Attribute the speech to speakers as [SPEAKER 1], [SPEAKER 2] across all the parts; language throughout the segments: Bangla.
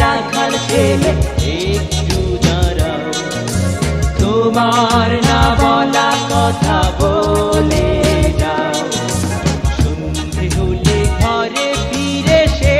[SPEAKER 1] রাখাল ছেলে একটু দাঁড়াও, তোমার না বলা কথা বলে যাও। সন্ধে হলে ঘরে ফিরে সে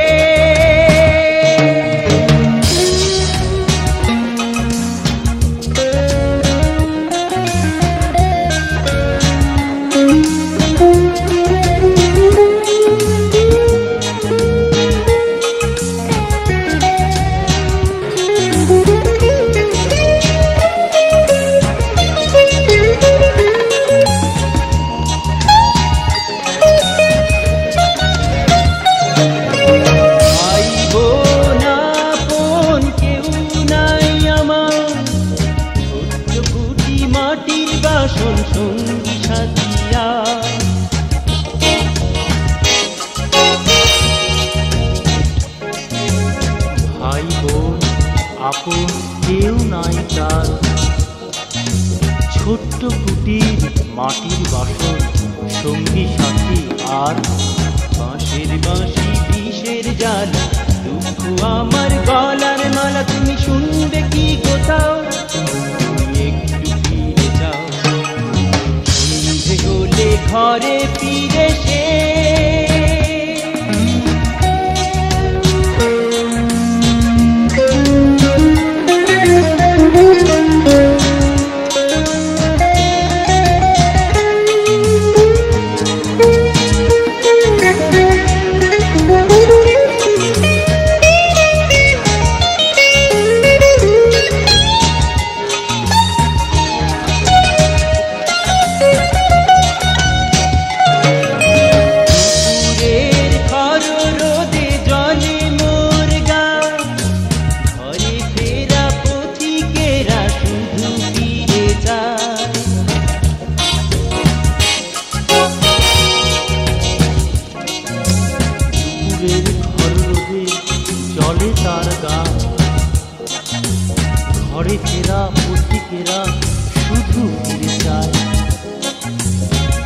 [SPEAKER 1] সঙ্গী সাথিয়া। ভাই বোন আপন কেউ নাই তার, ছোট্ট কুটির মাটির বাসন সঙ্গী সাথী আর বাঁশের বাঁশি বিষের জ্বালা। দুঃখ আমার গলার মালা, তুমি শুনবে কি কোথাও, ঘরে ফিরে সে জলে তার গা। ঘরে ফেরা পথিকেরা শুধু ফিরে যায়,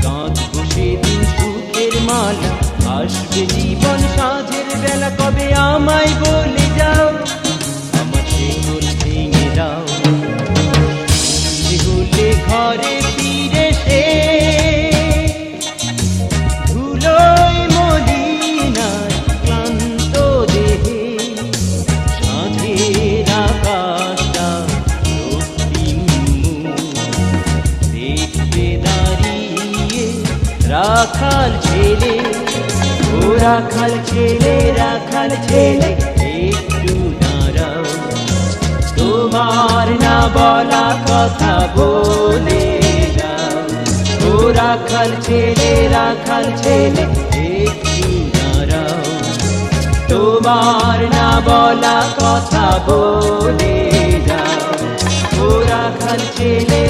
[SPEAKER 1] কাঁধ বসে দিন সুখের মালা। আসবে জীবন সাঁঝের বেলা, কবে আমায় বলে যাও, আমার শেকল ভেঙে দাও। হলে ঘরে ফিরে সে রাখাল ছেলে, ও রাখাল ছেলে, রাখাল ছেলে একটু দাঁড়াও, তোমার না বলা কথা বলে যাও। ও রাখাল ছেলে, রাখাল ছেলে একটু দাঁড়াও, তোমার না বলা কথা বলে যাও। ও রাখাল ছেলে,